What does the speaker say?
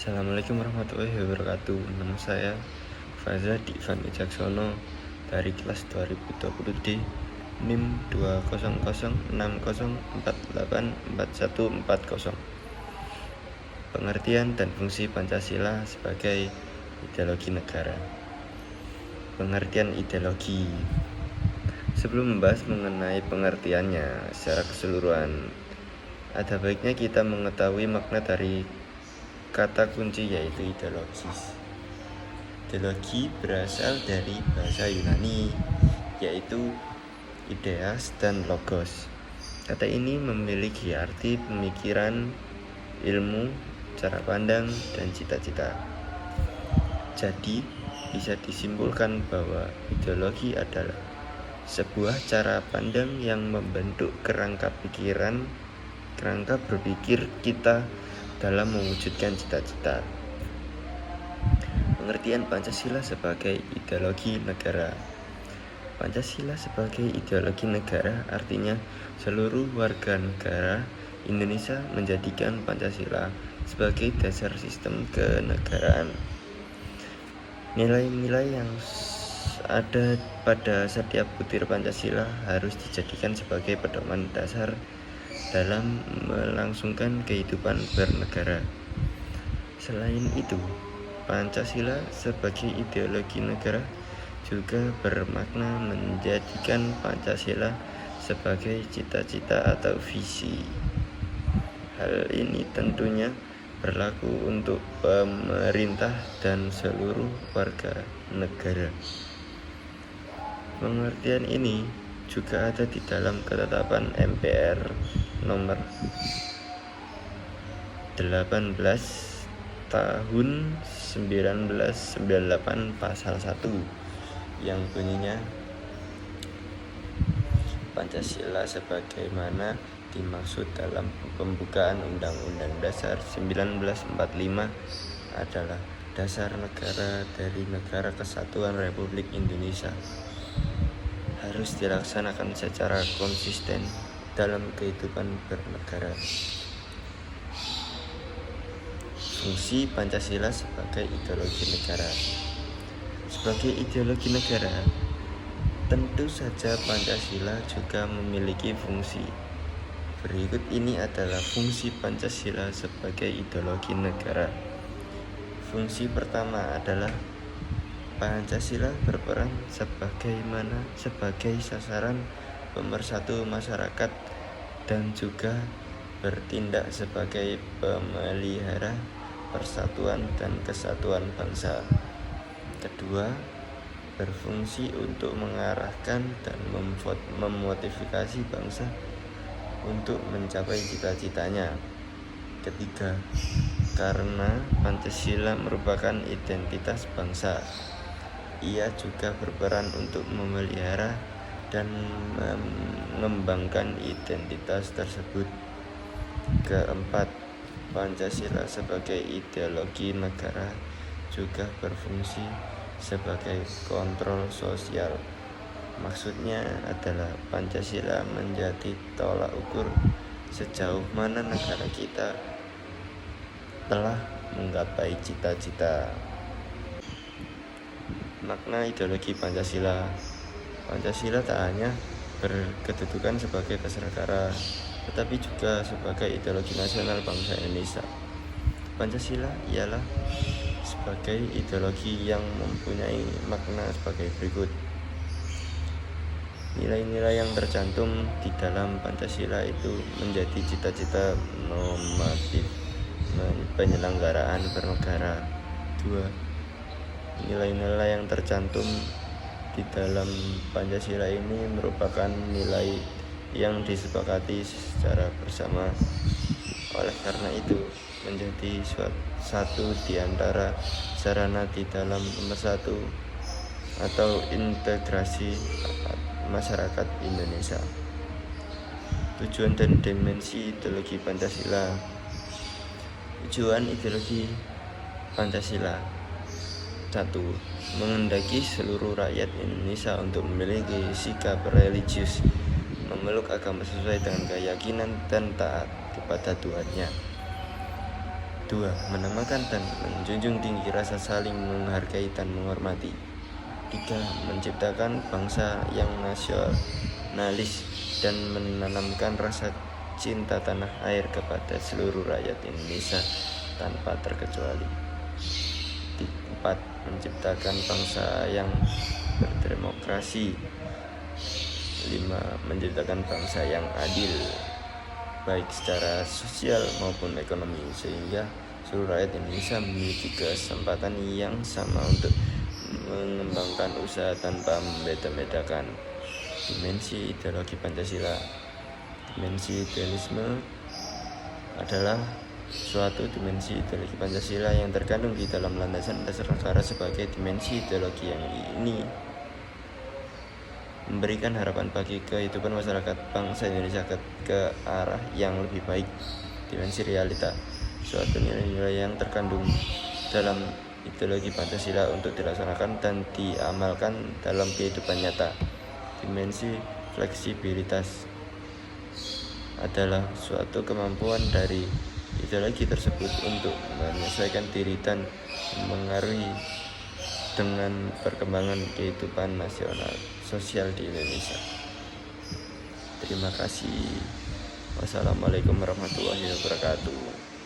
Assalamualaikum warahmatullahi wabarakatuh. Nama saya Faza Divan Wijaksono dari kelas 2020D NIM 20060484140. Pengertian dan fungsi Pancasila sebagai ideologi negara. Pengertian ideologi. Sebelum membahas mengenai pengertiannya secara keseluruhan, ada baiknya kita mengetahui makna dari kata kunci yaitu ideologis. Ideologi berasal dari bahasa Yunani yaitu ideas dan logos. Kata ini memiliki arti pemikiran, ilmu, cara pandang, dan cita-cita. Jadi bisa disimpulkan bahwa ideologi adalah sebuah cara pandang yang membentuk kerangka berpikir kita dalam mewujudkan cita-cita. Pengertian Pancasila sebagai ideologi negara. Pancasila sebagai ideologi negara artinya seluruh warga negara Indonesia menjadikan Pancasila sebagai dasar sistem kenegaraan. Nilai-nilai yang ada pada setiap butir Pancasila harus dijadikan sebagai pedoman dasar dalam melangsungkan kehidupan bernegara. Selain itu, Pancasila sebagai ideologi negara juga bermakna menjadikan Pancasila sebagai cita-cita atau visi. Hal ini tentunya berlaku untuk pemerintah dan seluruh warga negara. Pengertian ini juga ada di dalam ketetapan MPR nomor 18 tahun 1998 pasal 1 yang bunyinya Pancasila sebagaimana dimaksud dalam pembukaan Undang-Undang Dasar 1945 adalah dasar negara dari Negara Kesatuan Republik Indonesia, harus dilaksanakan secara konsisten dalam kehidupan bernegara. Fungsi Pancasila sebagai ideologi negara. Sebagai ideologi negara, tentu saja Pancasila juga memiliki fungsi. Berikut ini adalah fungsi Pancasila sebagai ideologi negara. Fungsi pertama adalah Pancasila berperan sebagai sasaran pemersatu masyarakat dan juga bertindak sebagai pemelihara persatuan dan kesatuan bangsa. Kedua, berfungsi untuk mengarahkan dan memotivasi bangsa untuk mencapai cita-citanya. Ketiga, karena Pancasila merupakan identitas bangsa, ia juga berperan untuk memelihara dan mengembangkan identitas tersebut. Keempat, Pancasila sebagai ideologi negara juga berfungsi sebagai kontrol sosial. Maksudnya adalah Pancasila menjadi tolak ukur sejauh mana negara kita telah menggapai cita-cita. Makna ideologi Pancasila. Pancasila tak hanya berkedudukan sebagai dasar negara, tetapi juga sebagai ideologi nasional bangsa Indonesia. Pancasila ialah sebagai ideologi yang mempunyai makna sebagai berikut. Nilai-nilai yang tercantum di dalam Pancasila itu menjadi cita-cita normatif penyelenggaraan bernegara. 2. Nilai-nilai yang tercantum di dalam Pancasila ini merupakan nilai yang disepakati secara bersama. Oleh karena itu, menjadi satu di antara sarana di dalam pemersatu atau integrasi masyarakat Indonesia. Tujuan dan dimensi ideologi Pancasila. Tujuan ideologi Pancasila: 1. Menghendaki seluruh rakyat Indonesia untuk memiliki sikap religius, memeluk agama sesuai dengan keyakinan dan taat kepada Tuhannya. Dua, menamakan dan menjunjung tinggi rasa saling menghargai dan menghormati. Tiga, menciptakan bangsa yang nasionalis dan menanamkan rasa cinta tanah air kepada seluruh rakyat Indonesia tanpa terkecuali. Empat, menciptakan bangsa yang berdemokrasi. Lima, menciptakan bangsa yang adil baik secara sosial maupun ekonomi, sehingga seluruh rakyat Indonesia memiliki kesempatan yang sama untuk mengembangkan usaha tanpa membeda-bedakan. Dimensi ideologi Pancasila. Dimensi idealisme adalah suatu dimensi ideologi Pancasila yang terkandung di dalam landasan dasar negara. Sebagai dimensi ideologi yang ini memberikan harapan bagi kehidupan masyarakat bangsa Indonesia ke arah yang lebih baik. Dimensi realita, suatu nilai-nilai yang terkandung dalam ideologi Pancasila untuk dilaksanakan dan diamalkan dalam kehidupan nyata. Dimensi fleksibilitas adalah suatu kemampuan dari ideologi tersebut untuk menyesuaikan diri dan mengaruhi dengan perkembangan kehidupan nasional sosial di Indonesia. Terima kasih. Wassalamualaikum warahmatullahi wabarakatuh.